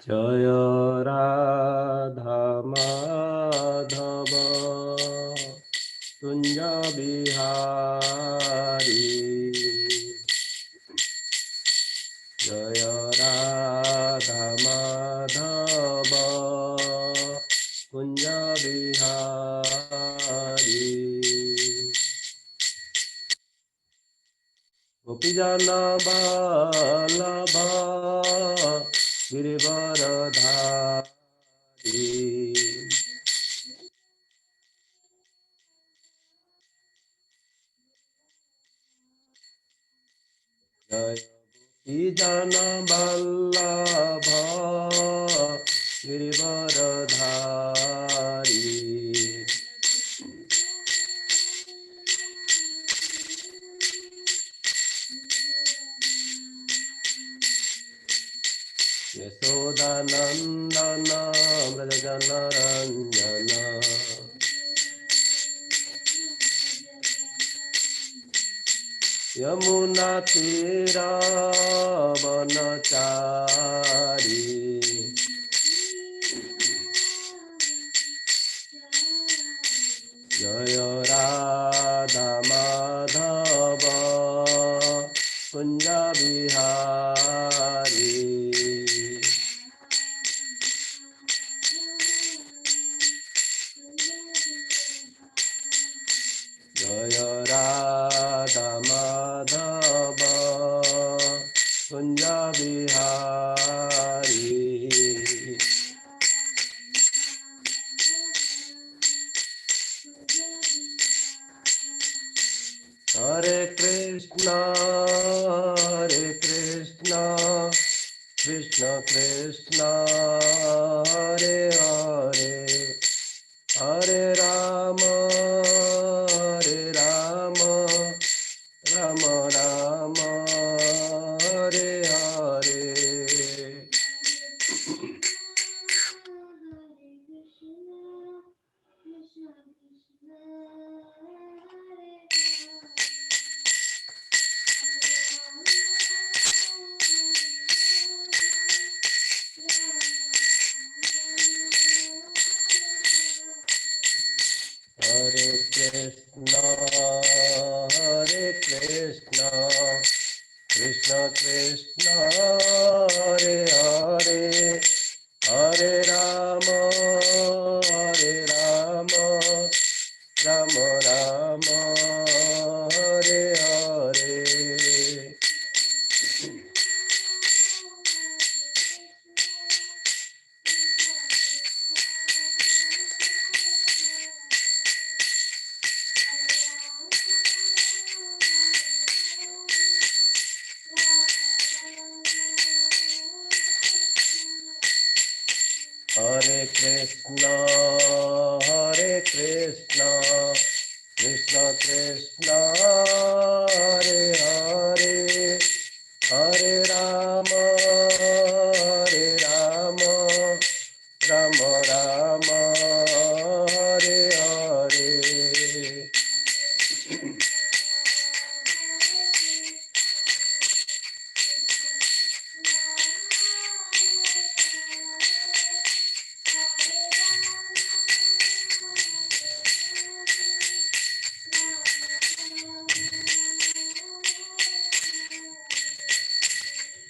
জয় রাধা মাধব কুঞ্জ বিহারী জয় রাধা মাধব কুঞ্জ বিহারী গোপীজন বল্লভ গিরিবরধারী জয় গোপীজন বল্লভ গিরিবরধারী यशोदानन्दन व्रजजनरञ्जन यमुनातीरवनचारी जय राधा माधव कुञ्ज बिहारी जय राधा माधव कुञ्ज बिहारी हरे कृष्ण कृष्ण कृष्ण हरे हरे हरे राम राम राम हरे हरे हरे कृष्ण कृष्ण कृष्ण हरे हरे हरे राम राम राम हरे हरे हरे कृष्ण कृष्ण कृष्ण हरे हरे हरे राम राम राम हरे हरे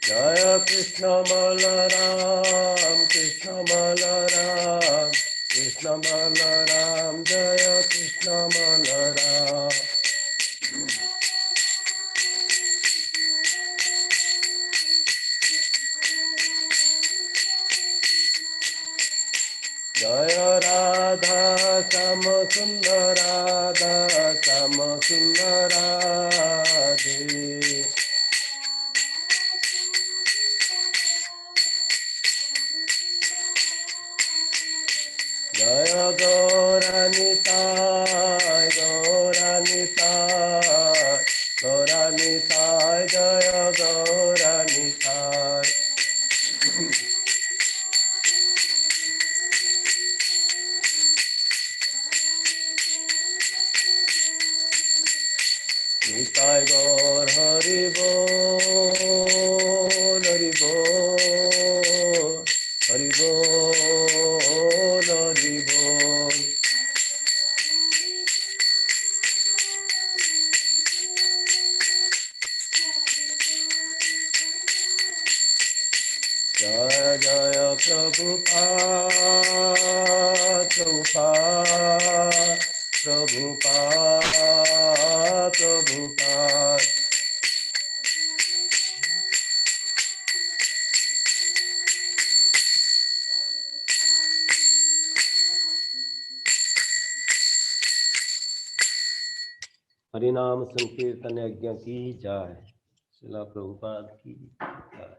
जय कृष्ण बलराम कृष्ण बलराम जय कृष्ण बलराम जय राधा श्याम सुंदर राधे जय गौरानिताय जय गौरानिताय निताय गौर हरि Prabhupada. हरिनाम संकीर्तन यज्ञ की जय। श्रील प्रभुपाद की जय।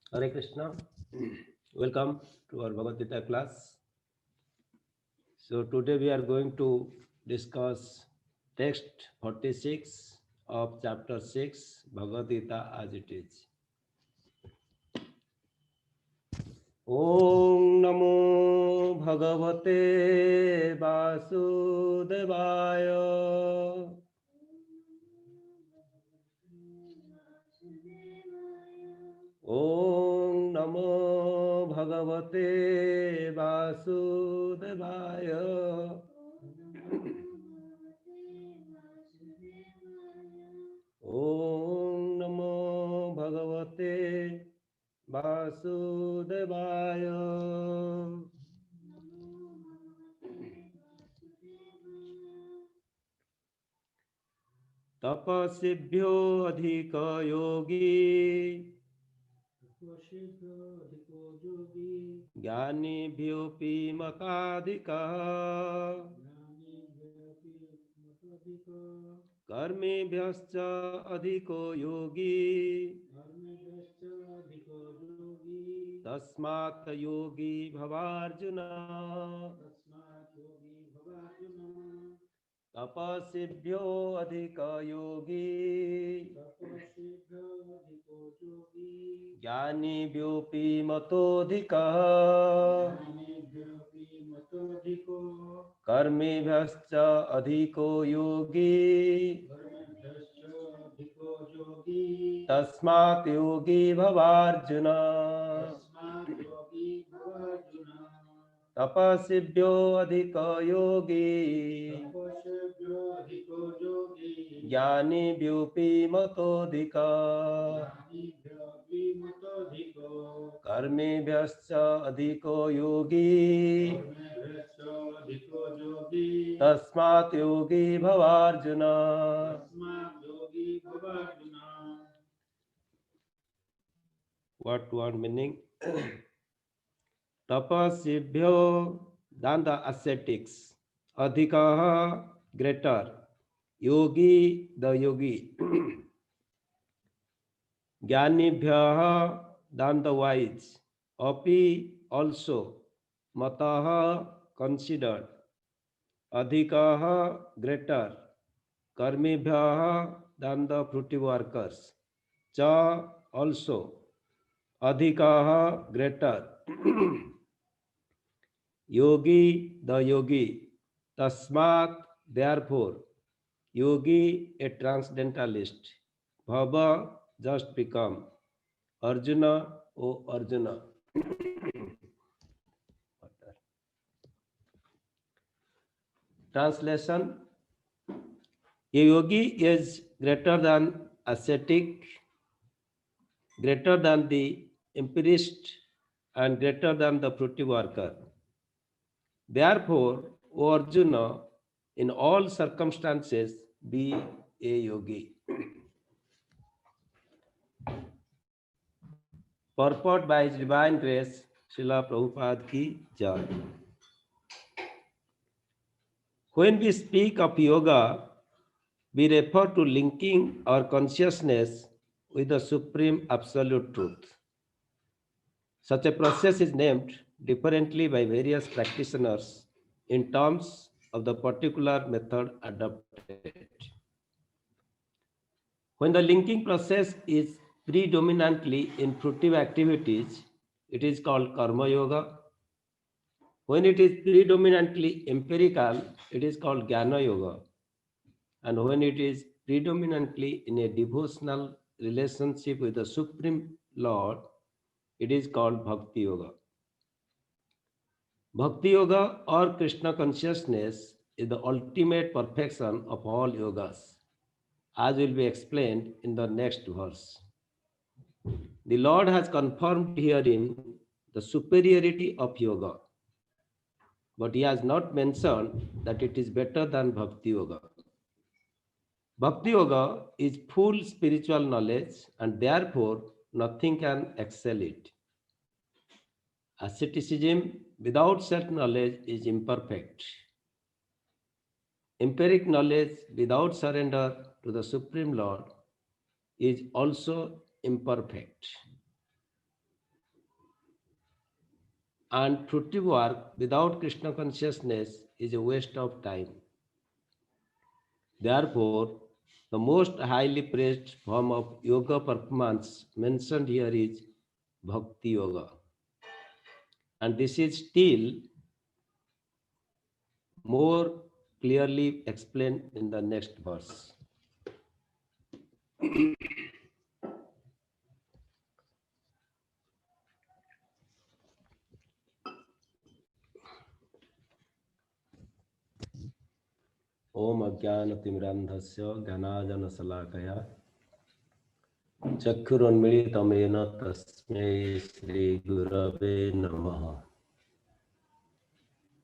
Hare Krishna. Welcome to our Bhagavad Gita class. So today we are going to discuss text 46 of chapter 6 Bhagavad Gita as it is. Om Namo Bhagavate Vasudevaya. Om Namo Bhagavate Vasudevaya. Om Namo Bhagavate Vasudevaya. Tapasibhyo adhika yogi ज्ञानिभ्योऽपि मताधिकः कर्मिभ्यश्च अधिको योगी तस्मात् योगी भवार्जुन तपस्विभ्यो अधिक योगी ज्ञानिभ्योऽपि मतोऽधिकः कर्मिभ्यश्च अधिको योगी तस्मात् योगी भवार्जुन तपस्विभ्यो अधिक योगी ज्ञानिभ्योऽपि मतोऽधिकः कर्मिभ्यश्च अधिको योगी तस्मात् योगी भवार्जुन। What one meaning? Tapasibhyo, than the ascetics, adhikaha, greater, yogi, the yogi, jnanibhyaha, than the wise, api, also, mataha, considered, adhikaha, greater, karmibhyaha, than the fruity workers, cha, also, adhikaha, greater, yogi, the yogi, tasmat, therefore, yogi, a transcendentalist, bhava, just become, Arjuna, O Arjuna. Translation: a yogi is greater than ascetic, greater than the empirist, and greater than the fruity worker. Therefore, O Arjuna, in all circumstances, be a yogi. Purport by His Divine Grace, Srila Prabhupada ki jai. When we speak of yoga, we refer to linking our consciousness with the Supreme Absolute Truth. Such a process is named differently by various practitioners in terms of the particular method adopted. When the linking process is predominantly in fruitive activities, it is called Karma Yoga. When it is predominantly empirical, it is called Jnana Yoga. And when it is predominantly in a devotional relationship with the Supreme Lord, it is called Bhakti Yoga. Bhakti Yoga or Krishna consciousness is the ultimate perfection of all yogas, as will be explained in the next verse. The Lord has confirmed herein the superiority of yoga, but he has not mentioned that it is better than Bhakti Yoga. Bhakti Yoga is full spiritual knowledge and therefore nothing can excel it. Asceticism without self-knowledge is imperfect. Empiric knowledge without surrender to the Supreme Lord is also imperfect. And fruitive work without Krishna consciousness is a waste of time. Therefore, the most highly praised form of yoga performance mentioned here is Bhakti Yoga. And this is still more clearly explained in the next verse. Om Ajnanatimirandhasya Gyanajanasalakaya Chakkhuranmilitam yena tasmai Shri Gurave Namaha.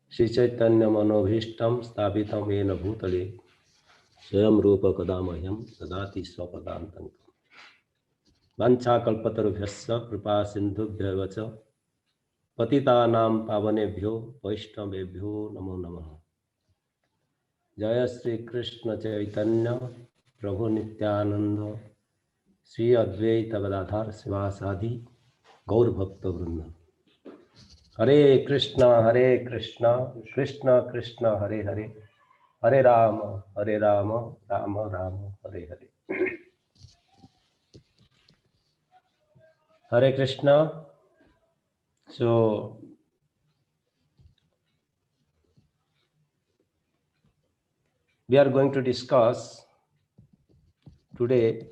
Shri Chaitanya Manobhishtam Sthapitam yena Bhutale Swayam Rupa Kadamahyam Dadati Swapadantam. Vancha Kalpatarubhyasya Kripa Sindhubhya Vacha Patitanam Pavanebhyo Vaishnavebhyo Namo Namaha. Jaya Shri Krishna Chaitanya Prabhu Nityananda Sri Advaita Gadadhar Sivasadi Gaur Bhakta Vrinda. Hare Krishna, Krishna Krishna, Hare Hare, Hare Rama, Rama Rama, Hare Hare. Hare Krishna. So, we are going to discuss today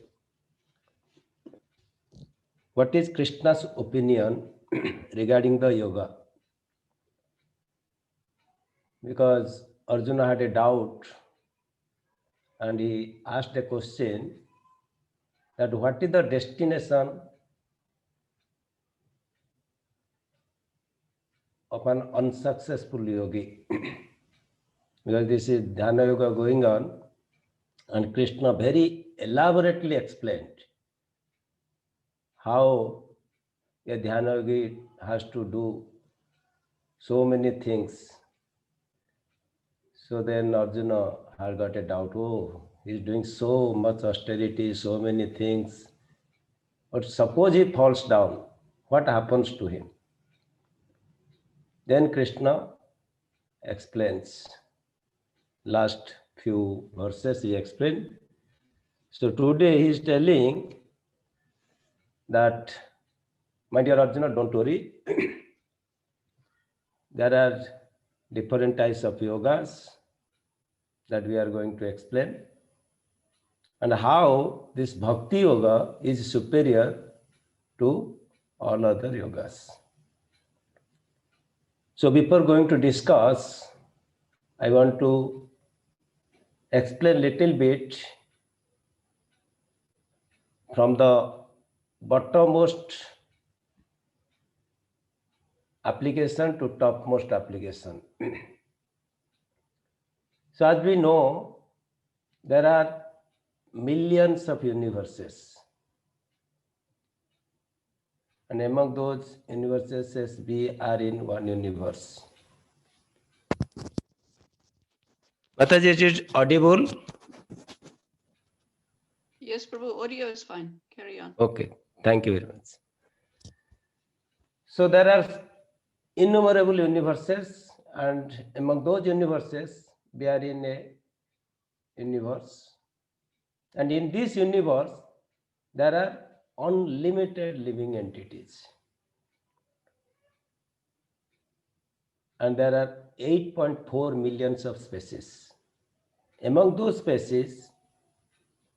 what is Krishna's opinion regarding the yoga. Because Arjuna had a doubt and he asked a question that what is the destination of an unsuccessful yogi? Because this is Dhyana Yoga going on, and Krishna very elaborately explained how a Dhyana yogi has to do so many things. So then Arjuna had got a doubt, oh, he's doing so much austerity, so many things. But suppose he falls down, what happens to him? Then Krishna explains. Last few verses he explained. So today he is telling that, my dear Arjuna, don't worry. There are different types of yogas that we are going to explain, and how this Bhakti Yoga is superior to all other yogas. So before going to discuss, I want to explain little bit from the bottommost application to topmost application. So as we know, there are millions of universes. And among those universes, we are in one universe. Mataji, is it audible? Yes, Prabhu, audio is fine. Carry on. Okay, thank you very much. So there are innumerable universes, and among those universes, we are in a universe. And in this universe, there are unlimited living entities. and there are 8.4 millions of species. Among those species,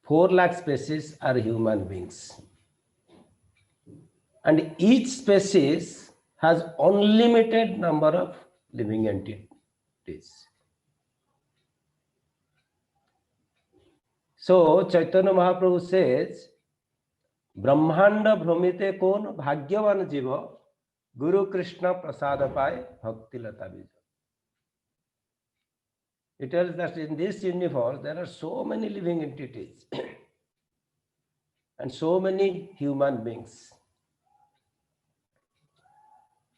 4 lakh species are human beings. And each species has unlimited number of living entities. So Chaitanya Mahaprabhu says, Brahmanda Bhramite kon bhagyavan jiva Guru Krishna prasada pai bhakti lata bija. It tells that in this universe there are so many living entities and so many human beings.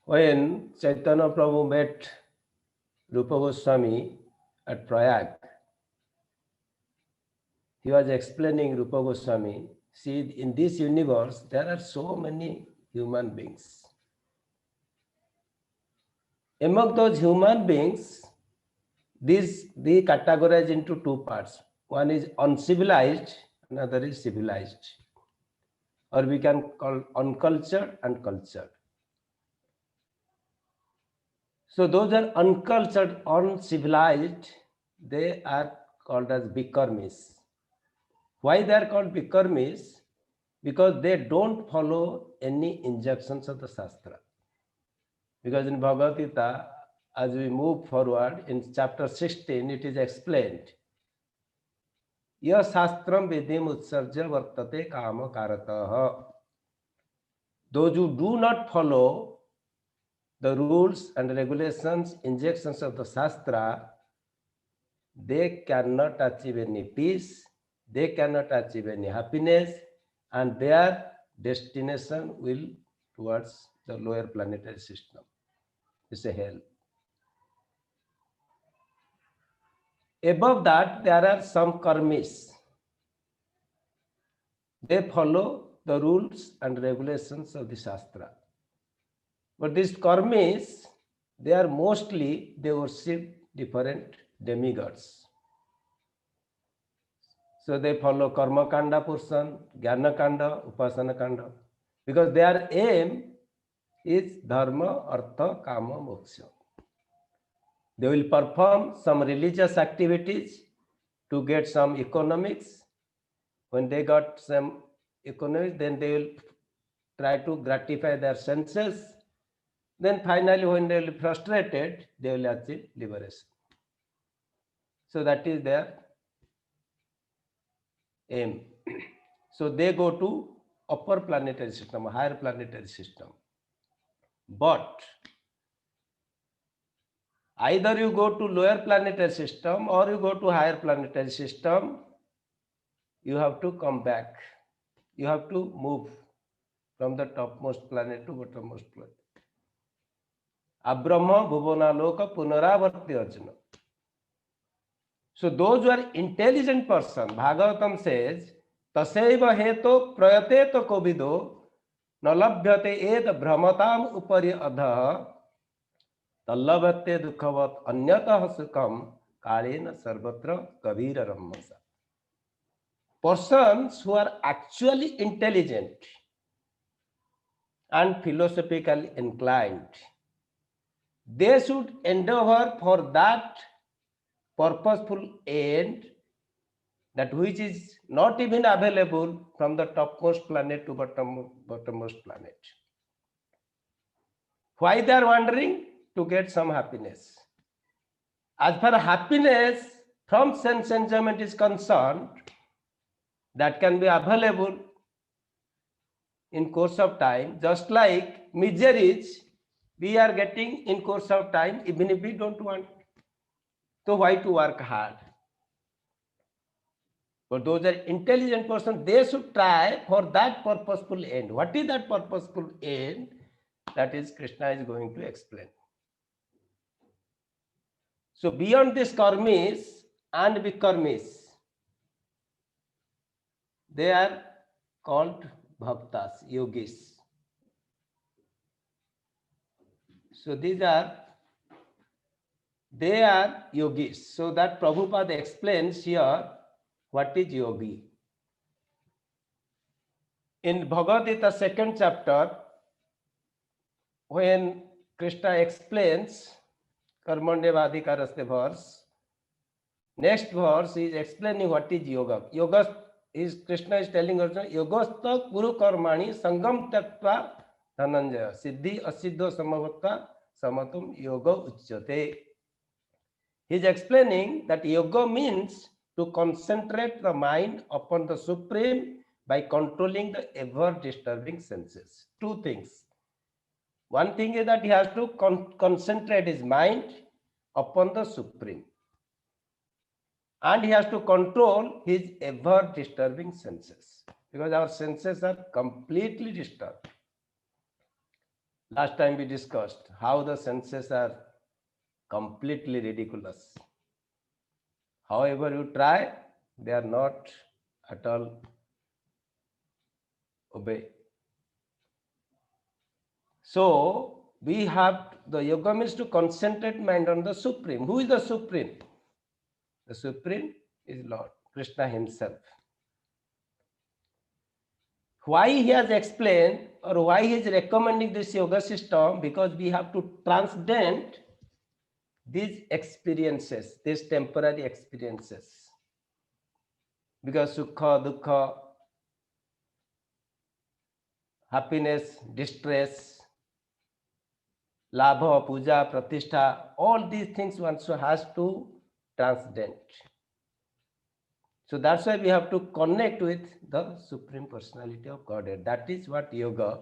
When Chaitanya Prabhu met Rupa Goswami at Prayag, he was explaining Rupa Goswami, see, in this universe there are so many human beings. Among those human beings, they categorize into 2 parts. One is uncivilized, another is civilized, or we can call uncultured and cultured. So those are uncultured, uncivilized, they are called as bikarmis. Why they are called bikarmis? Because they don't follow any injunctions of the Shastra. Because in Bhagavad Gita, as we move forward in chapter 16, it is explained, Ya Shastram Vidim Utsarja Vartate Kama Karataha. Those who do not follow the rules and regulations, injunctions of the Shastra, they cannot achieve any peace, they cannot achieve any happiness, and their destination will towards the lower planetary system. It's a hell. Above that, there are some karmis. They follow the rules and regulations of the Shastra. But these karmis, they are mostly, they worship different demigods. So they follow Karma Kanda portion, Jnana Kanda, Upasana Kanda, because their aim is Dharma, Artha, Kama, Moksha. They will perform some religious activities to get some economics. When they got some economics, then they will try to gratify their senses. Then finally, when they will be frustrated, they will achieve liberation. So that is their aim. So they go to upper planetary system, higher planetary system. But either you go to lower planetary system or you go to higher planetary system, you have to come back. You have to move from the topmost planet to bottommost planet. Abrahma Bhuvana Loka Punaravarti Arjuna. So those who are intelligent person, Bhagavatam says, Taseva heto prayateto kovido nalabhyate ed brahmatam upari adha tallabhate dukhavat anyatah sukam kalena sarvatra kavira rammasa. Persons who are actually intelligent and philosophically inclined, they should endeavor for that purposeful end, that which is not even available from the topmost planet to bottommost planet. Why they are wandering? To get some happiness. As far as happiness from sense enjoyment is concerned, that can be available in course of time, just like miseries we are getting in course of time, even if we don't want. So why to work hard? But those are intelligent persons, they should try for that purposeful end. What is that purposeful end? That is Krishna is going to explain. So beyond this karmis and vikarmis, they are called bhaktas, yogis. So they are yogis. So that Prabhupada explains here what is yogi. In Bhagavad Gita 2nd chapter, when Krishna explains Karmanyavadhikaras verse. Next verse is explaining what is yoga. Yoga is Krishna is telling us yogastha kuru karmani sangam tattva dhananjaya siddhi asiddho samavata samatum yoga uchyate. He is explaining that yoga means to concentrate the mind upon the supreme by controlling the ever disturbing senses. Two things. One thing is that he has to concentrate his mind upon the supreme, and he has to control his ever disturbing senses, because our senses are completely disturbed. Last time we discussed how the senses are completely ridiculous. However you try, they are not at all obey. So we have the yoga means to concentrate mind on the supreme. Who is the supreme? The supreme is Lord Krishna himself. Why he has explained, or why he is recommending this yoga system? Because we have to transcend these experiences, these temporary experiences. Because sukha, dukkha, happiness, distress, labha, puja, pratishtha, all these things one has to transcend. So that's why we have to connect with the Supreme Personality of Godhead. That is what yoga,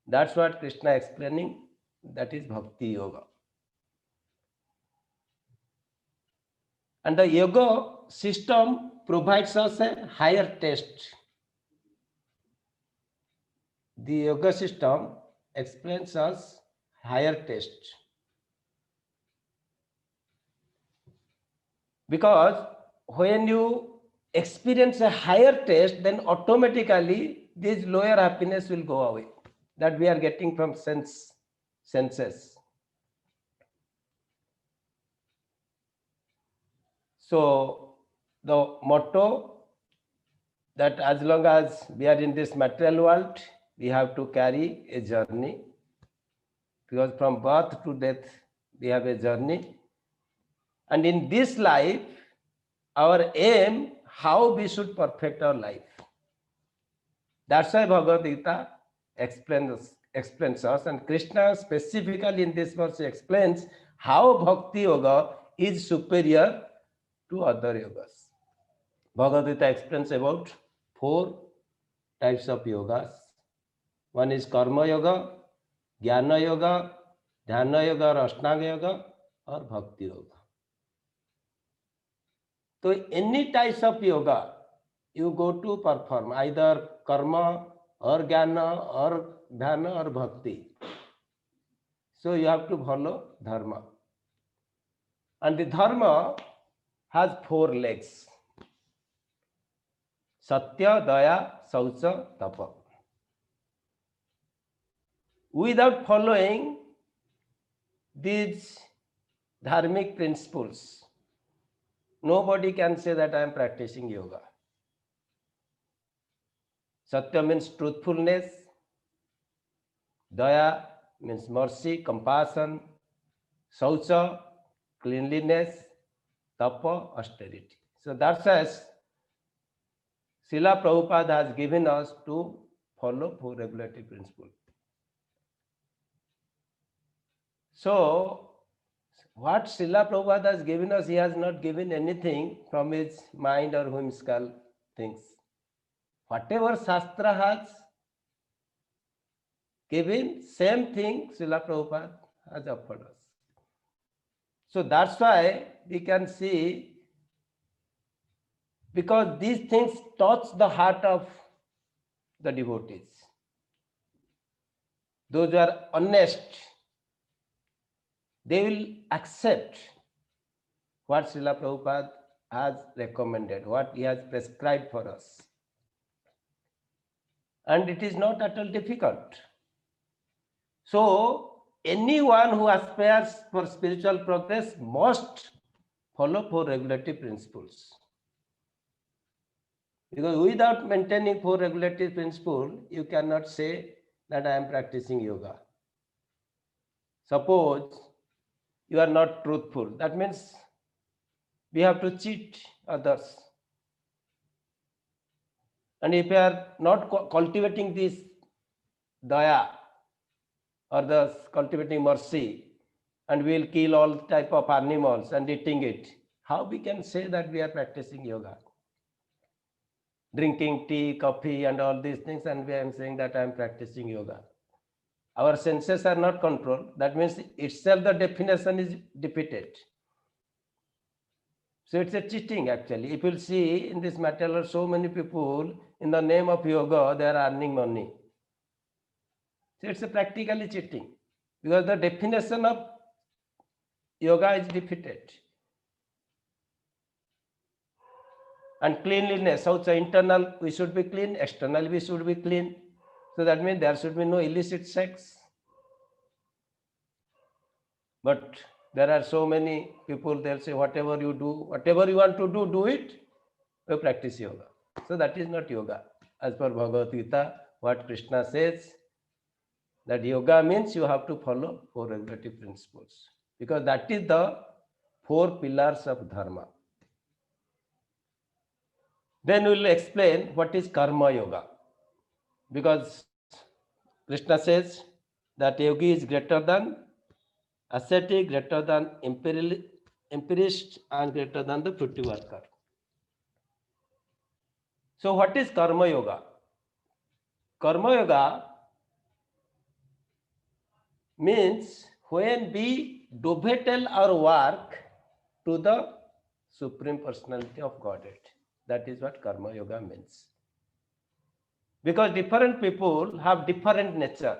that's what Krishna explaining, that is Bhakti Yoga. And the yoga system provides us a higher taste. The yoga system explains us higher taste. Because when you experience a higher taste, then automatically this lower happiness will go away that we are getting from senses. So the motto that as long as we are in this material world, we have to carry a journey, because from birth to death we have a journey, and in this life our aim how we should perfect our life. That's why Bhagavad Gita explains us, and Krishna specifically in this verse explains how Bhakti Yoga is superior to other yogas. Bhagavad Gita explains about 4 types of yogas. One is Karma Yoga, Jnana Yoga, Dhyana Yoga or Ashtanga Yoga, or Bhakti Yoga. So any types of yoga you go to perform, either karma or jnana or dhyana or bhakti. So you have to follow dharma. And the dharma has 4 legs: Satya, Daya, Saucha, Tapa. Without following these dharmic principles, nobody can say that I am practicing yoga. Satya means truthfulness, Daya means mercy, compassion, Saucha, cleanliness, Tapa, austerity. So that's as Srila Prabhupada has given us to follow 4 regulatory principles. So what Srila Prabhupada has given us, he has not given anything from his mind or whimsical things. Whatever Shastra has given, same thing Srila Prabhupada has offered us. So that's why we can see, because these things touch the heart of the devotees. Those who are honest, they will accept what Srila Prabhupada has recommended, what he has prescribed for us. And it is not at all difficult. So anyone who aspires for spiritual progress must follow 4 regulatory principles. Because without maintaining 4 regulatory principles, you cannot say that I am practicing yoga. Suppose you are not truthful. That means we have to cheat others. And if we are not cultivating this daya or the cultivating mercy, and we will kill all type of animals and eating it, how we can say that we are practicing yoga? Drinking tea, coffee, and all these things, and we are saying that I am practicing yoga. Our senses are not controlled. That means itself the definition is defeated. So it's a cheating actually. If you'll see in this material, so many people in the name of yoga, they are earning money. So it's a practically cheating because the definition of yoga is defeated. And cleanliness, so internal we should be clean, external we should be clean. So that means there should be no illicit sex. But there are so many people, they'll say whatever you do, whatever you want to do, do it, you practice yoga. So that is not yoga. As per Bhagavad Gita, what Krishna says, that yoga means you have to follow 4 regulative principles, because that is the 4 pillars of dharma. Then we will explain what is karma yoga, because Krishna says that yogi is greater than ascetic, greater than empirist, and greater than the fruity worker. So what is karma yoga? Karma yoga means when we dovetail our work to the Supreme Personality of Godhead. That is what karma yoga means. Because different people have different nature.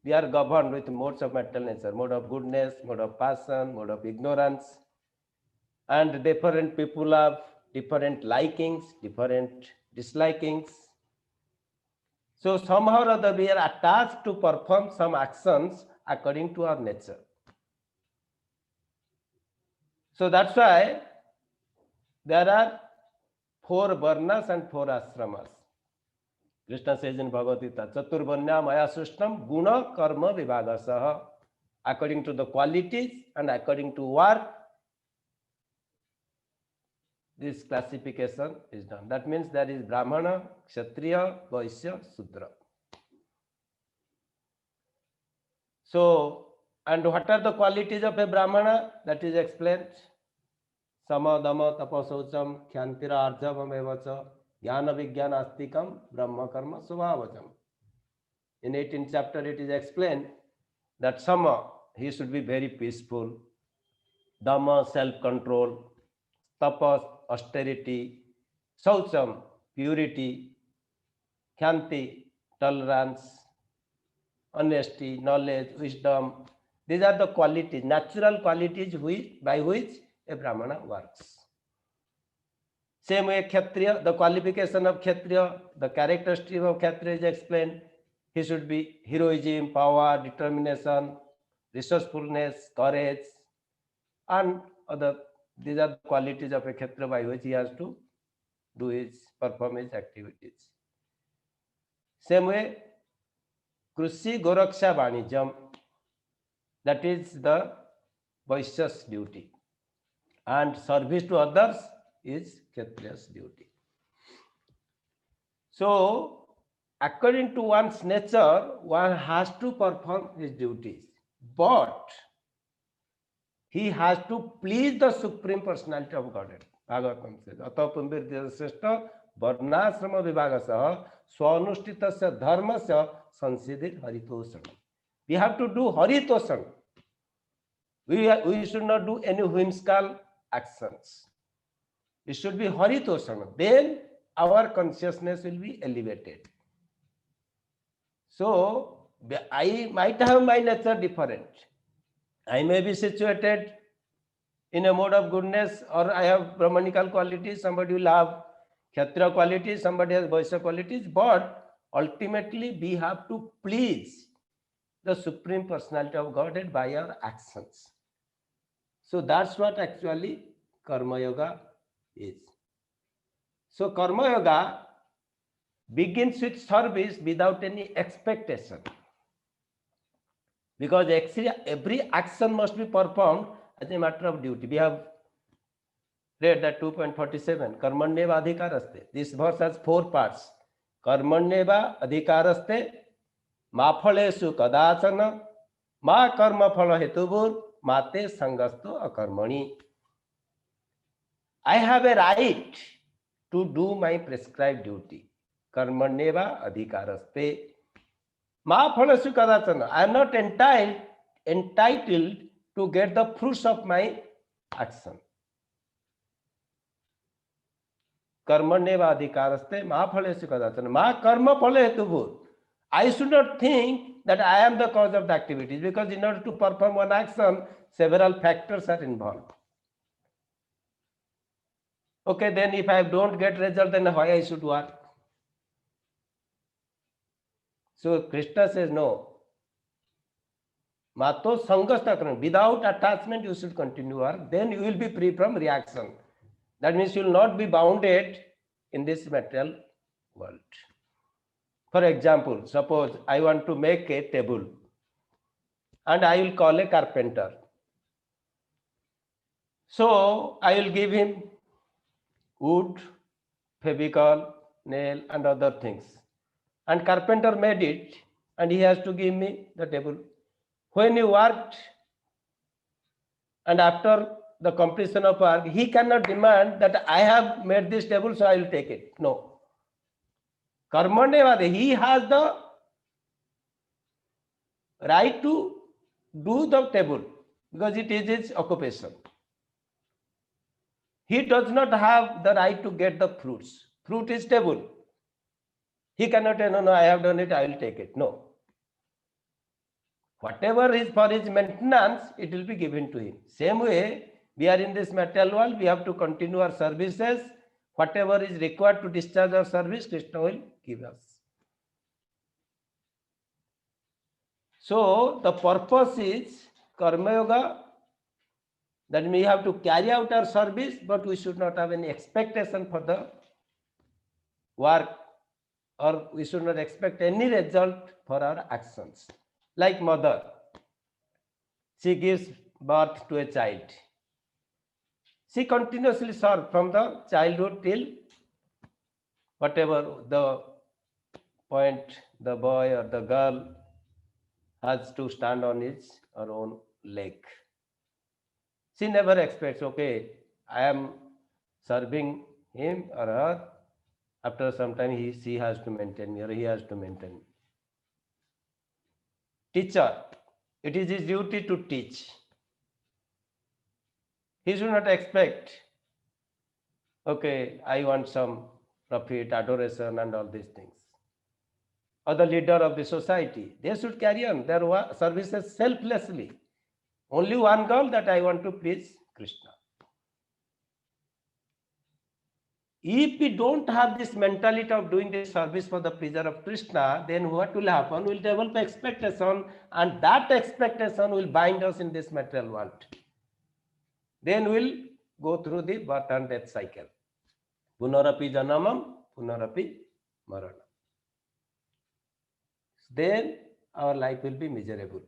We are governed with modes of mental nature, mode of goodness, mode of passion, mode of ignorance. And different people have different likings, different dislikings. So somehow or other we are attached to perform some actions according to our nature. So that's why there are 4 varnas and 4 ashramas. Krishna says in Bhagavad Gita, Chaturvanya maya sushnam guna karma vibhagasaha. According to the qualities and according to work, this classification is done. That means there is Brahmana, Kshatriya, Vaishya, Sudra. So, and what are the qualities of a Brahmana? That is explained. Sama, Dama, Tapa, Saucham, Khyantira, Arjavam, Evacha, Jnana, Vijnana, Astikam, Brahma, Karma, Svabhajam. In 18th chapter, it is explained that Sama, he should be very peaceful. Dama, self-control. Tapas, austerity. Saucham, purity. Khanti, tolerance. Honesty, knowledge, wisdom. These are the qualities, natural qualities by which a Brahmana works. Same way Kshatriya, the qualification of Kshatriya, the characteristic of Kshatriya is explained. He should be heroism, power, determination, resourcefulness, courage, and other. These are the qualities of a Kshatriya by which he has to perform his activities. Same way, Krushi, Goraksha, Vanijam, that is the Vaishya's duty. And service to others is Kshatriya's duty. So, according to one's nature, one has to perform his duties. But he has to please the Supreme Personality of Godhead. Bhagavatam says, Atapumbir Sreshta Varnasrama Vibhagasaha Swanushtitasya Dharmasya Sansiddhir Haritosana. We have to do Haritosana. We should not do any whimsical actions. It should be Haritosana. Then our consciousness will be elevated. So I might have my nature different. I may be situated in a mode of goodness, or I have Brahmanical qualities, somebody will have Kshatriya qualities, somebody has Vaishya qualities, but ultimately we have to please the Supreme Personality of Godhead by our actions. So that's what actually Karma Yoga is. So Karma Yoga begins with service without any expectation. because every action must be performed as a matter of duty. We have read that 2.47 कर्मण्येव अधिकारस्ते. This verse has 4 parts. कर्मण्येव अधिकारस्ते मा फलेषु कदाचन मा कर्म फल हेतुभूर माते संगस्तो अकर्मणि. I have a right to do my prescribed duty. कर्मण्येव अधिकारस्ते मा फलेषु कदाचन. I am not entitled to get the fruits of my action. कर्मण्येव अधिकारस्ते मा फलेषु कदाचन मा कर्म फल हेतुभूत. I should not think that I am the cause of the activities, because in order to perform one action, several factors are involved. Okay, then if I don't get result, then why I should work? So Krishna says no. Mato sangastha, without attachment you should continue work, then you will be free from reaction. That means you will not be bounded in this material world. For example, suppose I want to make a table and I will call a carpenter. So I will give him wood, fevicol, nail and other things. And carpenter made it and he has to give me the table. When he worked and after the completion of work, he cannot demand that I have made this table, so I will take it. No. Karmanyavadi, he has the right to do the table because it is his occupation. He does not have the right to get the fruits. Fruit is table. He cannot say, no, I have done it, I will take it. No. Whatever is for his maintenance, it will be given to him. Same way, we are in this material world, we have to continue our services. Whatever is required to discharge our service, Krishna will give us. So, the purpose is Karma Yoga, that we have to carry out our service, but we should not have any expectation for the work, or we should not expect any result for our actions. Like mother, she gives birth to a child. She continuously serves from the childhood till whatever the point the boy or the girl has to stand on his or own leg. She never expects, okay, I am serving him or her. After some time, she has to maintain me or he has to maintain me. Teacher, it is his duty to teach. He should not expect, okay, I want some profit, adoration and all these things. Or the leader of the society, they should carry on their services selflessly. Only one goal, that I want to please Krishna. If we don't have this mentality of doing this service for the pleasure of Krishna, then what will happen? We'll develop expectation, and that expectation will bind us in this material world. Then we'll go through the birth and death cycle. Punarapi janamam, punarapi maranam. Then our life will be miserable.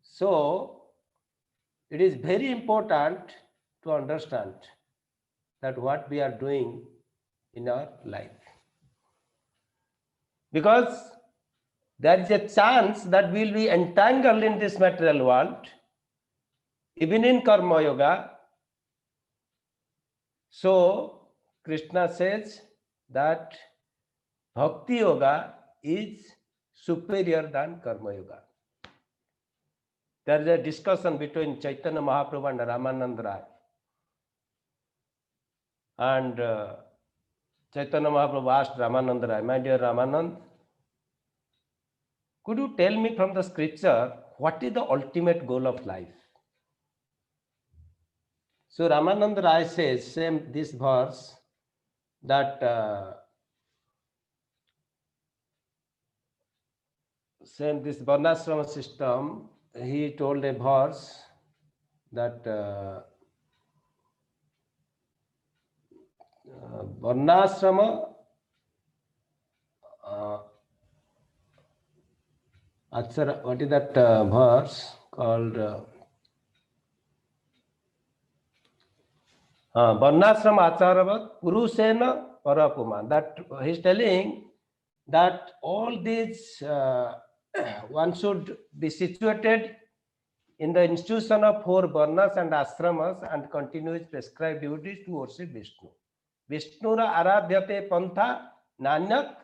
So, it is very important to understand that what we are doing in our life. Because there is a chance that we will be entangled in this material world, even in Karma Yoga. So, Krishna says that Bhakti Yoga is superior than Karma Yoga. There is a discussion between Chaitanya Mahaprabhu and Ramananda Rai. And Chaitanya Mahaprabhu asked Ramananda Rai, my dear Ramanand, could you tell me from the scripture what is the ultimate goal of life? So Ramananda Rai says, this verse, that this Varnashrama system, he told a verse that Varnashrama Achara, what is that verse called? Varnashram Acharavat Purusena Parapuma. That he's telling that all these one should be situated in the institution of 4 varnas and ashramas and continue his prescribed duties to worship Vishnu. Vishnura aradhyate pantha nanyak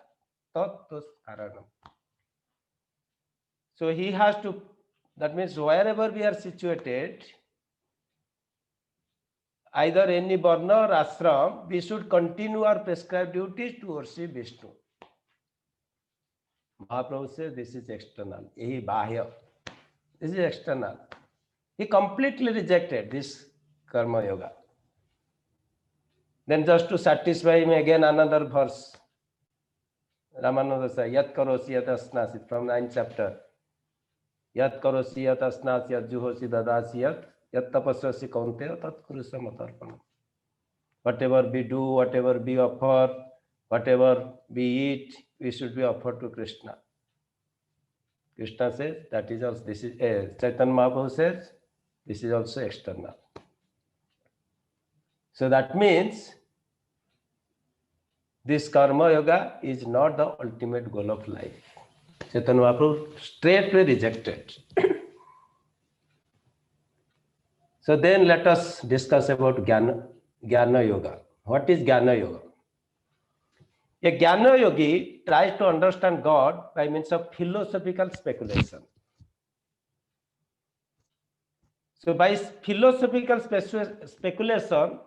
tattus karanam. So he has to, that means wherever we are situated, either any varna or ashram, we should continue our prescribed duties to worship Vishnu. Mahaprabhu says this is external. Yahi bahya. This is external. He completely rejected this karma yoga. Then just to satisfy him, again another verse. Ramananda says, Yat karosi yat asnasi, from 9th chapter. Yat karosi yat asnasi yat juhosi dadasi yat tapasvasi kaunteya tat kurusa matarpanam. Whatever we do, whatever we offer, whatever we eat, we should be offered to Krishna. Krishna says that is also, this is Chaitanya Mahaprabhu says this is also external. So that means this karma yoga is not the ultimate goal of life. Chaitanya Mahaprabhu straightway rejected. So then let us discuss about Jnana Yoga. What is Jnana Yoga? A Jnana Yogi tries to understand God by means of philosophical speculation. So by philosophical speculation,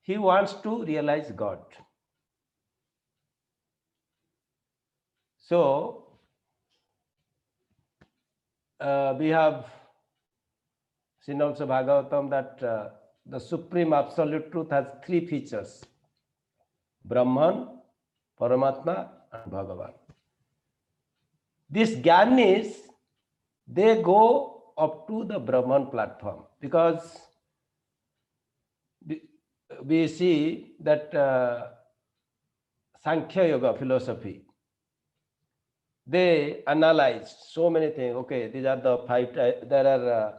he wants to realize God. So we have seen also Bhagavatam that the Supreme Absolute Truth has 3 features: Brahman, Paramatma and Bhagavan. These Jnanis, they go up to the Brahman platform, because we see that Sankhya Yoga philosophy, they analyze so many things. Okay, these are the 5, there are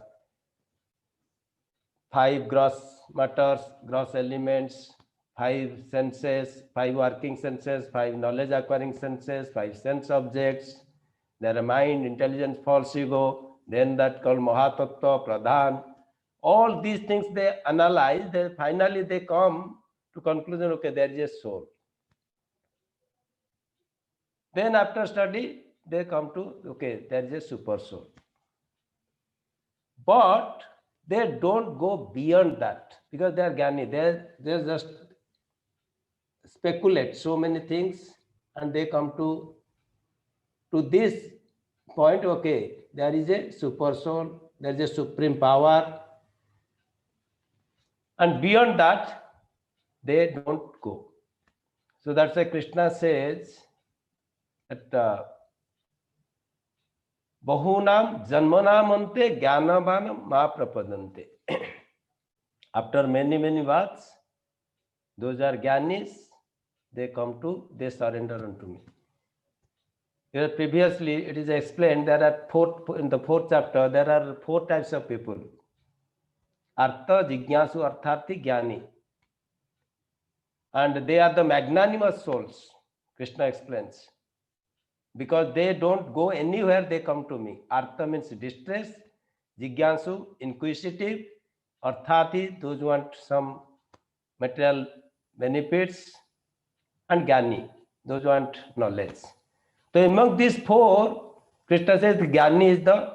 5 gross matters, gross elements, 5 senses, 5 working senses, 5 knowledge acquiring senses, 5 sense objects. There are mind, intelligence, false ego, then that called Mahatattva, Pradhan. All these things they analyze, then finally they come to conclusion, okay, there is a soul. Then after study, they come to, okay, there is a super soul. But they don't go beyond that, because they are Jnani. They just speculate so many things and they come to this point, okay, there is a super soul, there is a supreme power, and beyond that they don't go. So that's why Krishna says that bahunam janmanam ante jnanavanam ma prapadante. After many births, those are Jnanis, they come to, they surrender unto me. Here previously it is explained, there are in the 4th chapter, there are 4 types of people: Artha, Jignasu, Artharthi, Jnani. And they are the magnanimous souls, Krishna explains, because they don't go anywhere, they come to me. Artha means distress, Jignasu, inquisitive, Artharthi, those who want some material benefits, and Jnani, those who want knowledge. So among these 4, Krishna says the Jnani is the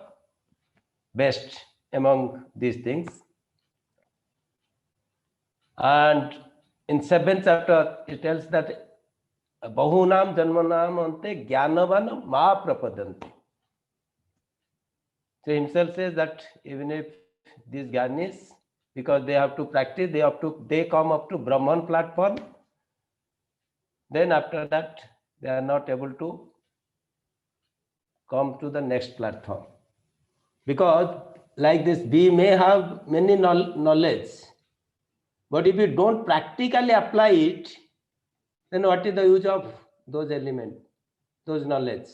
best among these things. And in 7th chapter, it tells that bahunam janmanam ante jnanavan ma prapadanti. So himself says that even if these Jnanis, because they have to practice, they come up to Brahman platform, then after that they are not able to come to the next platform. Because like this, we may have many knowledge, but if you don't practically apply it, then what is the use of those elements, those knowledge?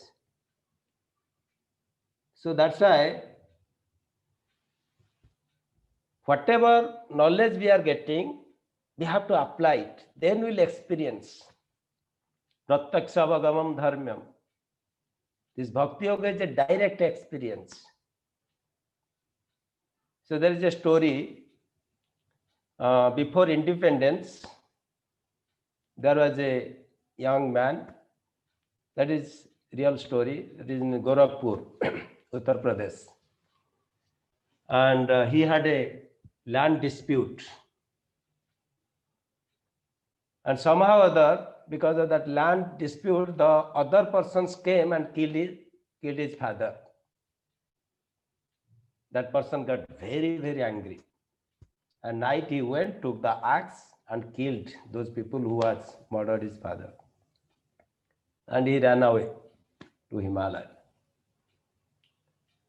So that's why whatever knowledge we are getting, we have to apply it. Then we'll experience. Pratyaksavagamam dharmyam. This bhakti yoga is a direct experience. So there is a story. Before independence, there was a young man. That is real story. It is in Gorakhpur, Uttar Pradesh. And he had a land dispute. And somehow or other, because of that land dispute, the other persons came and killed his father. That person got very, very angry. At night he went, took the axe and killed those people who was murdered his father. And he ran away to Himalaya.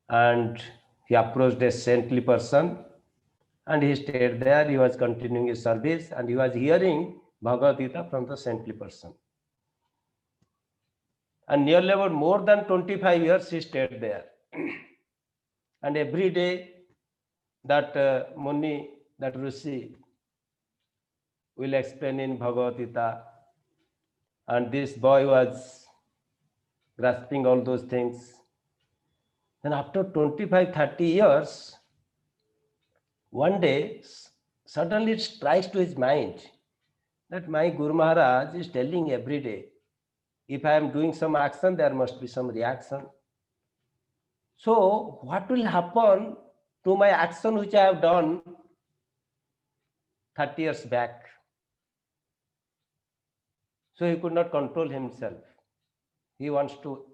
And he approached a saintly person and he stayed there. He was continuing his service and he was hearing Bhagavad Gita from the saintly person. And nearly about more than 25 years he stayed there. And every day that Muni, that Rishi will explain in Bhagavad Gita. And this boy was grasping all those things. Then after 25-30 years, one day suddenly it strikes to his mind that my Guru Maharaj is telling every day, if I am doing some action, there must be some reaction. So what will happen to my action which I have done 30 years back? So he could not control himself. He wants to,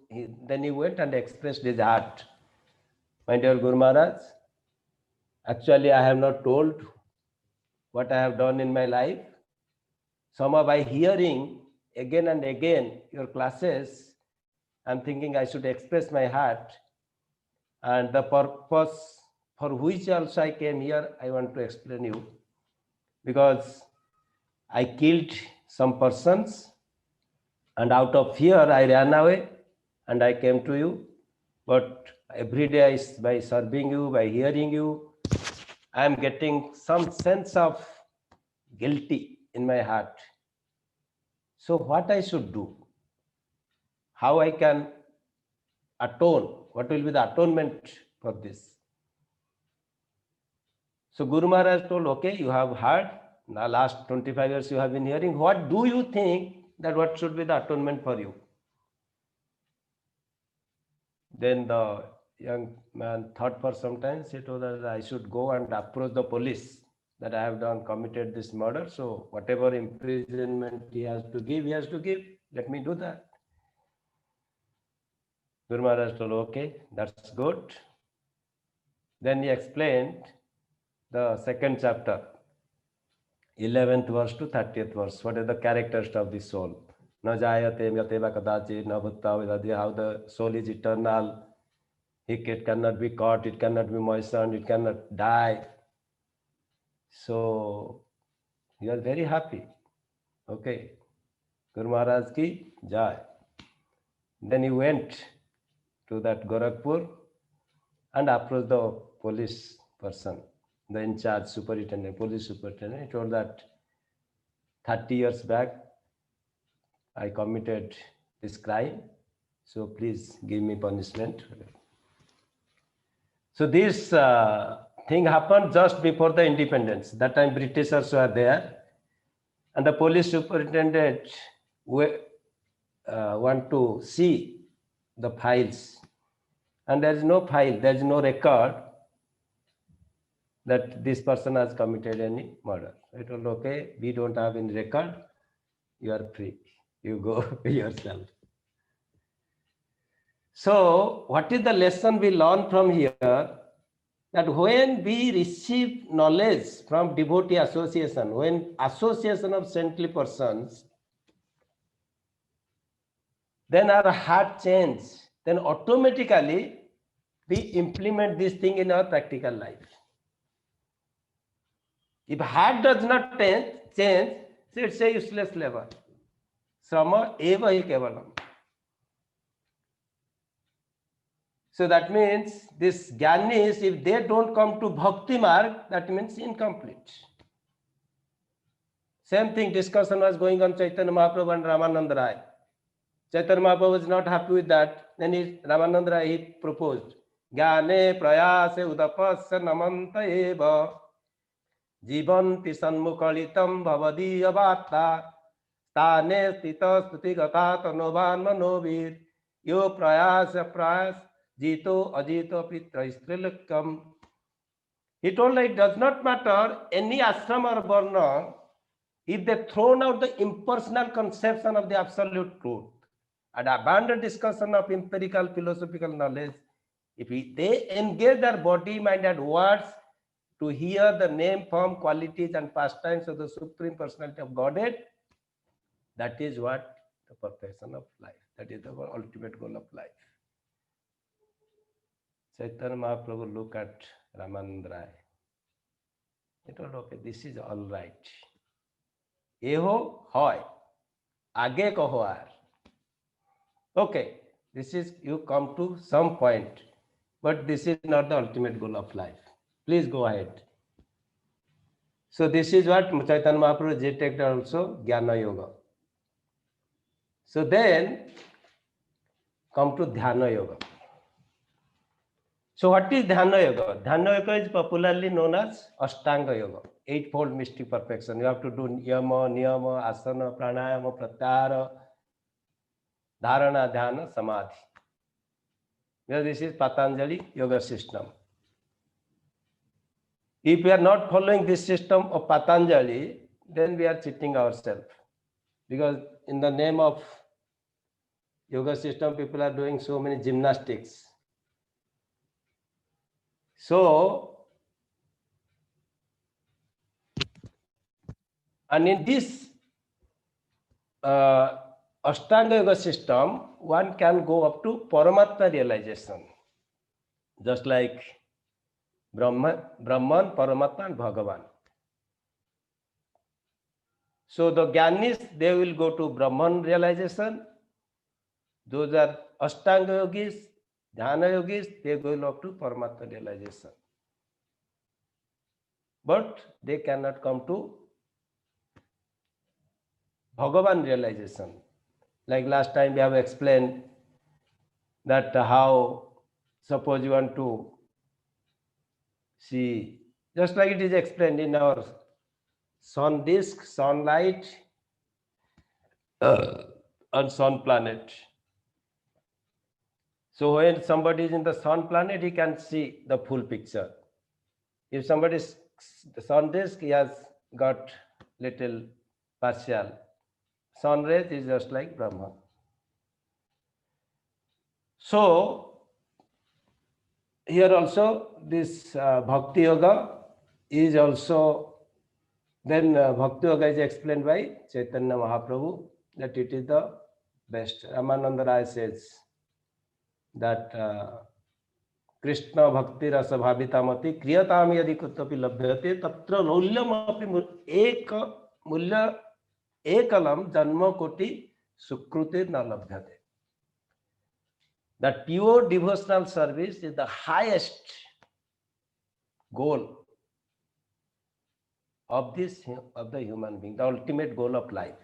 then he went and expressed his heart. My dear Guru Maharaj, actually I have not told what I have done in my life. Somehow by hearing again and again your classes, I'm thinking I should express my heart. And the purpose for which also I came here, I want to explain you. Because I killed some persons and out of fear I ran away and I came to you. But every day by serving you, by hearing you, I am getting some sense of guilty in my heart. So what I should do? How I can atone? What will be the atonement for this? So Guru Maharaj told, okay, you have heard, now last 25 years you have been hearing. What do you think that what should be the atonement for you? Then the young man thought for some time. He told that I should go and approach the police that I have committed this murder. So whatever imprisonment he has to give, he has to give. Let me do that. Guru Maharaj told, okay, that's good. Then he explained the second chapter, 11th verse to 30th verse. What are the characters of the soul? Na jayate yateva kadachi na bhutta vedadi. How the soul is eternal. It cannot be caught, it cannot be moistened, it cannot die. So he was very happy. Okay, Guru Maharaj ki jai. Then he went to that Gorakhpur and approached the police person, the in charge superintendent, police superintendent. He told that 30 years back I committed this crime, so please give me punishment. So this thing happened just before the independence. That time Britishers were there and the police superintendent want to see the files. And there is no file, there is no record that this person has committed any murder. I told, okay, we don't have any record, you are free, you go yourself. So what is the lesson we learn from here? That when we receive knowledge from devotee association, when association of saintly persons, then our heart changes, then automatically we implement this thing in our practical life. If heart does not change, so it's a useless labor. Srama eva hi kevalam. So that means this Gyanis, if they don't come to Bhakti Marg, that means incomplete. Same thing discussion was going on Chaitanya Mahaprabhu and Ramananda Rai. Chaitanya Mahaprabhu was not happy with that. Then Ramananda Rai, he proposed, Gyane prayase udapasya namanta eva jivanti sanmukhalitam bhavadiya vata stane stita stuti gata tanovan manovir yo prayas jito ajito pitra istrilakam. He told like it does not matter any ashram or varna if they thrown out the impersonal conception of the absolute truth and abandon discussion of empirical philosophical knowledge, if they engage their body, mind and words to hear the name, form, qualities and pastimes of the Supreme Personality of Godhead, that is what the perfection of life, that is the ultimate goal of life. Chaitanya Mahaprabhu look at Ramananda Rai. He told, okay, this is all right. Eho hoy, age kaho ar. Okay, this is, you come to some point, but this is not the ultimate goal of life. Please go ahead. So this is what Chaitanya Mahaprabhu rejected also, Jnana Yoga. So then come to Dhyana Yoga. So what is Dhyana Yoga? Dhyana Yoga is popularly known as Ashtanga Yoga, eightfold mystic perfection. You have to do yama, niyama, asana, pranayama, pratyahara, dharana, dhyana, samadhi. Because this is Patanjali yoga system. If we are not following this system of Patanjali, then we are cheating ourselves. Because in the name of yoga system, people are doing so many gymnastics. So, and in this Ashtanga Yoga system, one can go up to Paramatma realization. Just like Brahman, Paramatma and Bhagavan. So the Jnanis, they will go to Brahman realization. Those are Ashtanga Yogis, Dhyana Yogis, they go up to Paramatma realization. But they cannot come to Bhagavan realization. Like last time we have explained that how, suppose you want to see, just like it is explained in our sun disk, sunlight, and sun planet. So when somebody is in the sun planet, he can see the full picture. If somebody is the sun disk, he has got little partial. Sun rays is just like Brahma. So here also this Bhakti Yoga is also, then Bhakti Yoga is explained by Chaitanya Mahaprabhu that it is the best. Ramananda Rai says that Krishna Bhakti Rasa Bhavitamati Kriyatam Yadi Kutapi Labhyate Tatra Laulyam Api Mulya Ekalam Janma Koti Sukrute Na Labhyate. That pure devotional service is the highest goal of the human being, the ultimate goal of life.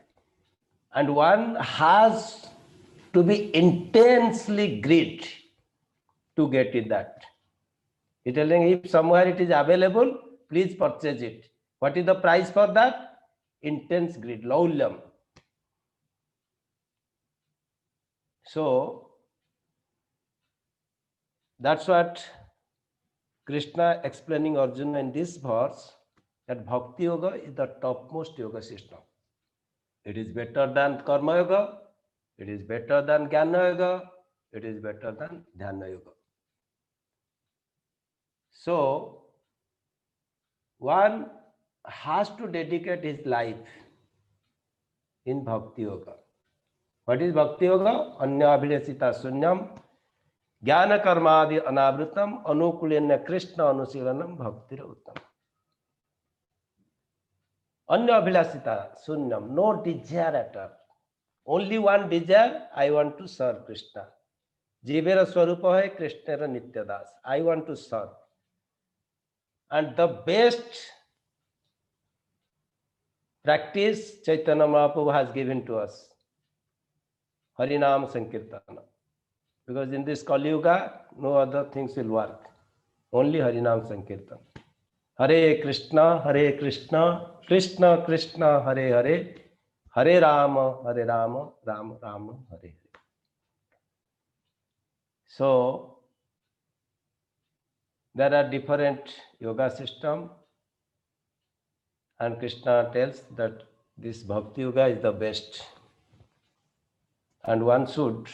And one has to be intensely greedy to get it that. He telling if somewhere it is available, please purchase it. What is the price for that? Intense greed, laulyam. So that's what Krishna explaining Arjuna in this verse, that Bhakti Yoga is the topmost yoga system. It is better than Karma Yoga, it is better than Jnana Yoga, it is better than Dhyana Yoga. So one has to dedicate his life in Bhakti Yoga. What is Bhakti Yoga? Anya Abhilasita Sunyam Jnana Karmadi Anavritam Anukulena Krishna Anusilanam Bhakti Uttam. Anya Abhilasita Sunyam, no desire at all. Only one desire, I want to serve Krishna. जीवेर स्वरूप है कृष्णेर नित्य दास. I want to serve. And the best practice Chaitanya Mahaprabhu has given to us, Harinam Sankirtana. Because in this Kali Yuga, no other things will work. Only Harinam Sankirtana. Hare Krishna, Krishna Krishna, Hare Hare, Hare Rama, Rama Rama, Hare Hare. So, there are different yoga systems, and Krishna tells that this Bhakti Yoga is the best. And one should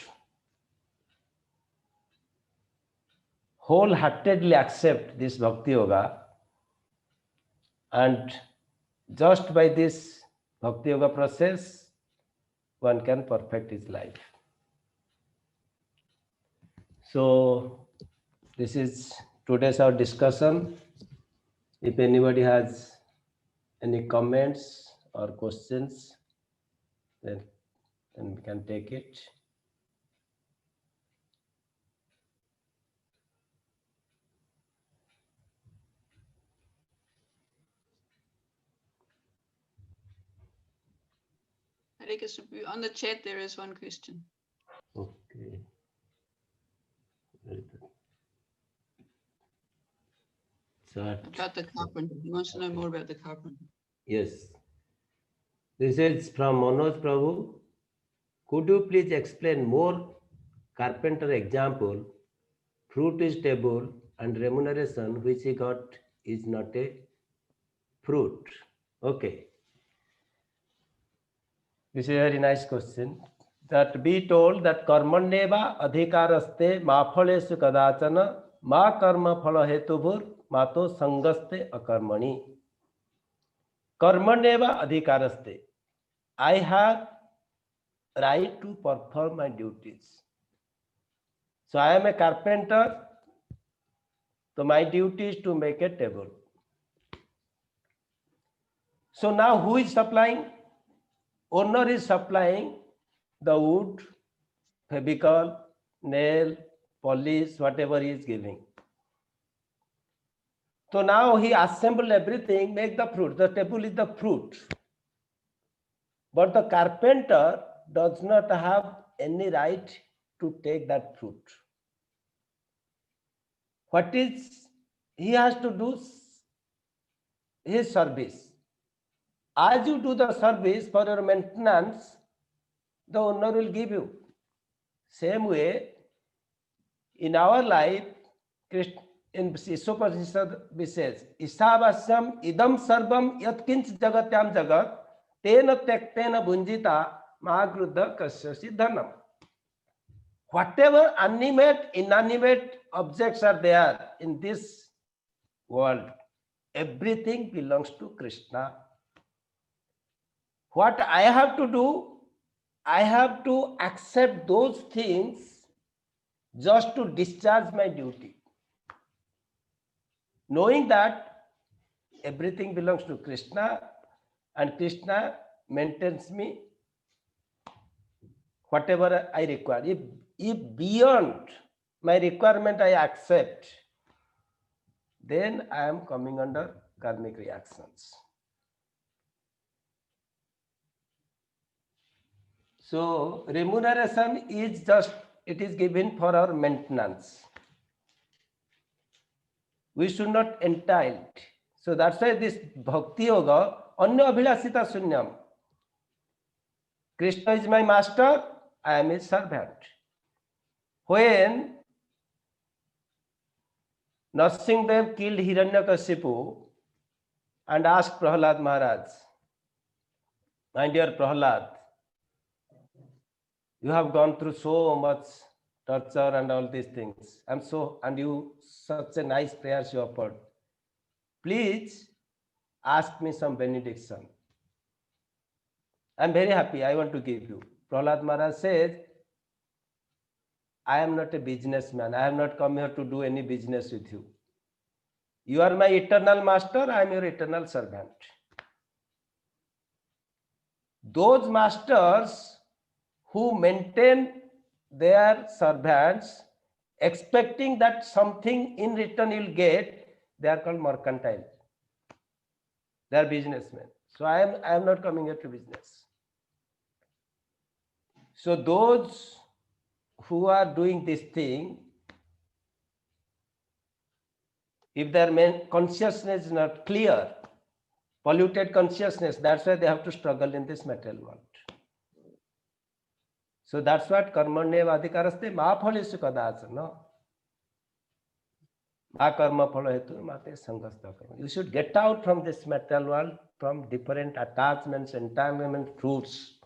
wholeheartedly accept this Bhakti Yoga, and just by this Bhakti Yoga process, one can perfect his life. So, this is today's our discussion. If anybody has any comments or questions, then we can take it. Hare Krishna. On the chat, there is one question. Okay. Very good. About the carpenter. He wants to know more about the carpenter. Yes. This is from Manoj Prabhu. Could you please explain more carpenter example? Fruit is table and remuneration which he got is not a fruit. Okay. This is a very nice question. That be told that karmanyeva adhikaraste ma phaleshu kadachana ma karma phala hetubhur mato sangaste akarmani. Karmanyeva adhikaraste. I have right to perform my duties. So I am a carpenter. So my duty is to make a table. So now who is supplying? Owner is supplying the wood, fabrical, nail, polish, whatever he is giving. So now he assemble everything, make the fruit. The table is the fruit. But the carpenter does not have any right to take that fruit. What is he has to do? His service. As you do the service for your maintenance, the owner will give you. Same way, in our life, in Ishopanishad says, Isavasyam idam sarvam yatkinch jagatyam jagat tena tektena bunjita mahagrudha kasyasi dhanam. Whatever animate, inanimate objects are there in this world, everything belongs to Krishna. What I have to do, I have to accept those things just to discharge my duty. Knowing that everything belongs to Krishna and Krishna maintains me whatever I require. If beyond my requirement I accept, then I am coming under karmic reactions. So remuneration is just, it is given for our maintenance. We should not entitle. So that's why this Bhakti Yoga, Anya Abhilasita Sunyam. Krishna is my master, I am his servant. When Narsimhadev killed Hiranyakashipu and asked Prahlad Maharaj, my dear Prahlad, you have gone through so much torture and all these things. And you such a nice prayers you offered. Please ask me some benediction. I'm very happy. I want to give you. Prahlad Maharaj says, I am not a businessman. I have not come here to do any business with you. You are my eternal master. I am your eternal servant. Those masters who maintain their servants, expecting that something in return you'll get, they are called mercantile. They are businessmen. So I am not coming here to business. So those who are doing this thing, if their consciousness is not clear, polluted consciousness, that's why they have to struggle in this material world. So that's what karmanyev adhikaraste ma phaleshu kadachana. Ma karma phala hetu mate sanghasta karma. You should get out from this material world, from different attachments, entanglements, fruits.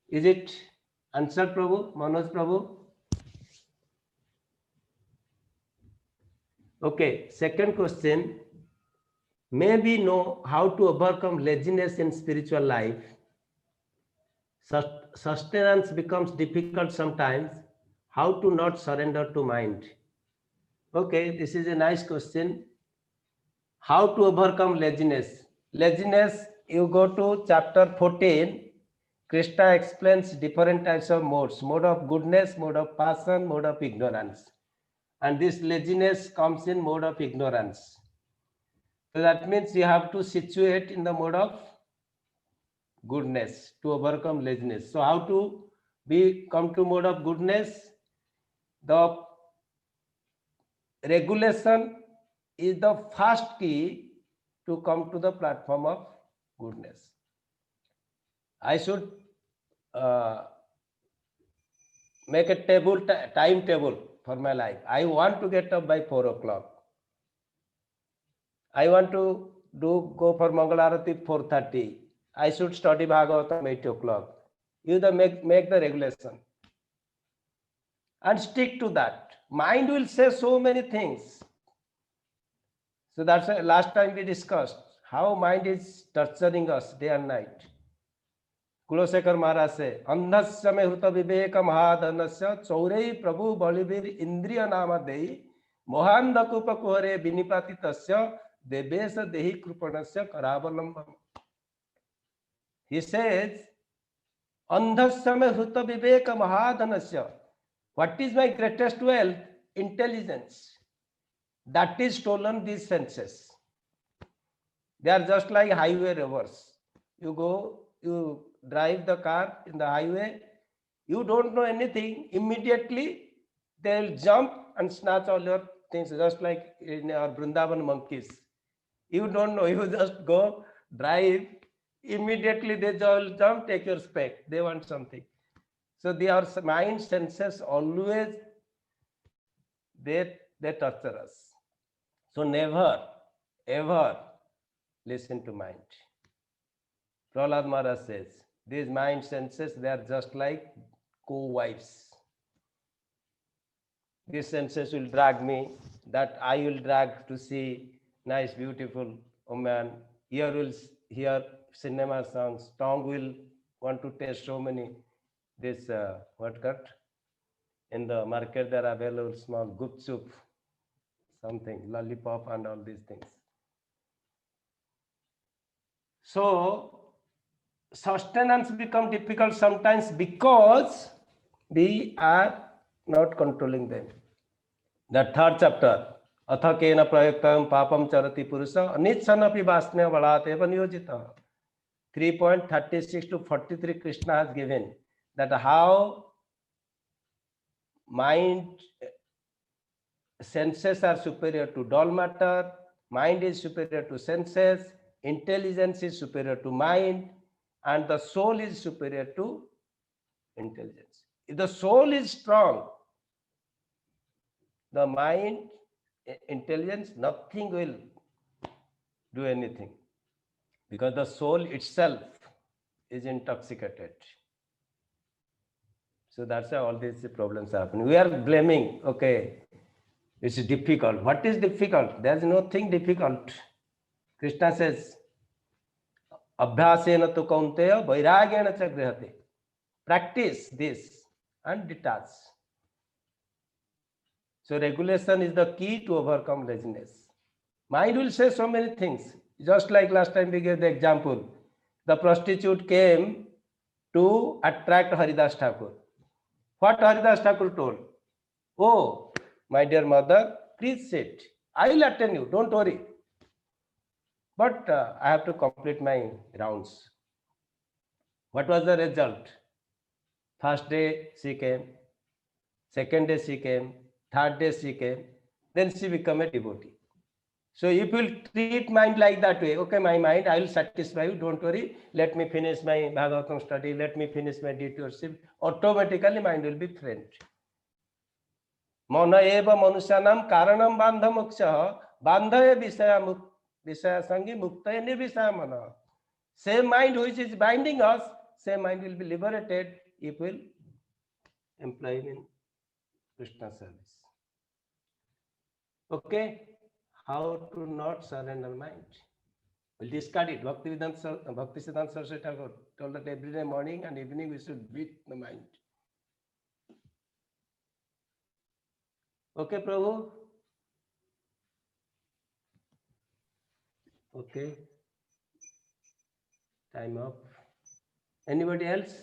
Is it answered, Prabhu? Manoj Prabhu? Okay, second question. May we know how to overcome laziness in spiritual life? Sustenance becomes difficult sometimes. How to not surrender to mind? Okay, this is a nice question. How to overcome laziness? Laziness, you go to chapter 14. Krishna explains different types of modes. Mode of goodness, mode of passion, mode of ignorance. And this laziness comes in mode of ignorance. So that means you have to situate in the mode of goodness to overcome laziness. So how to come to mode of goodness? The regulation is the first key to come to the platform of goodness. I should make a timetable for my life. I want to get up by 4 o'clock. I want to go for Mangalarati 4:30. I should study Bhagavatam 8 o'clock. You make the regulation and stick to that. Mind will say so many things. So that's why last time we discussed how mind is torturing us day and night. Kulosekar Maharaj say, Andhasya me huta viveka mahadhanasya chaurei prabhu balivir indriya namadei mohanda kupa kuhare vinipatitasya devesa dehi krupanasya karavalambam. He says, Andhasya me huta viveka mahadhanasya. What is my greatest wealth? Intelligence. That is stolen these senses. They are just like highway robbers. You drive the car in the highway, you don't know anything, immediately they will jump and snatch all your things, just like in our Vrindavan monkeys. You don't know, you just go, drive, immediately they all jump, take your speck, they want something. So our mind senses always, they torture us. So never, ever listen to mind. Prahlad Maharaj says, these mind senses, they are just like co-wives. These senses will drag me, that I will drag to see nice, beautiful woman. Ear will hear cinema songs. Tongue will want to taste so many, this, in the market there are available small gupchup, something, lollipop and all these things. So, sustenance becomes difficult sometimes because we are not controlling them. The third chapter, Atha kena prayuktam papam charati purusa anitsanapi vasne valate niyojita. 3.36 to 43 Krishna has given that how mind senses are superior to dull matter, mind is superior to senses, intelligence is superior to mind, and the soul is superior to intelligence. If the soul is strong, the mind, intelligence, nothing will do anything, because the soul itself is intoxicated. So that's why all these problems happen. We are blaming, okay, it's difficult. What is difficult? There's nothing difficult. Krishna says, Abhyasena tu kaunteya vairagyena cha grihate. Practice this and detach. So regulation is the key to overcome laziness. Mind will say so many things. Just like last time we gave the example. The prostitute came to attract Haridas Thakur. What Haridas Thakur told? Oh, my dear mother, please sit. I will attend you, don't worry. But I have to complete my rounds. What was the result? First day she came, second day she came, third day she came, then she became a devotee. So if you will treat mind like that way, okay, my mind, I will satisfy you, don't worry, let me finish my Bhagavatam study, let me finish my duty worship, automatically mind will be friend. Mana eva manusyanam karanam bandha moksha bandhaye visaya sangi muktaye nirvisaya mana. Same mind which is binding us, same mind will be liberated if we will employ in Krishna service. Okay, how to not surrender mind? We'll discard it. Bhaktisiddhanta Saraswati Thakur told that every day morning and evening we should beat the mind. Okay, Prabhu? Okay. Time up. Anybody else?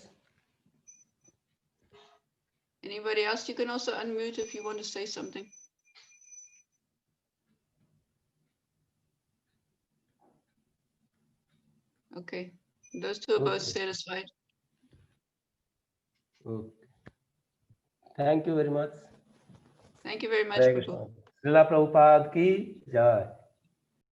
Anybody else? You can also unmute if you want to say something. Okay, those two are both Okay. satisfied. Okay. Thank you very much. Thank you very much, Hare Prabhu. Krishna. Srila Prabhupada ki jai.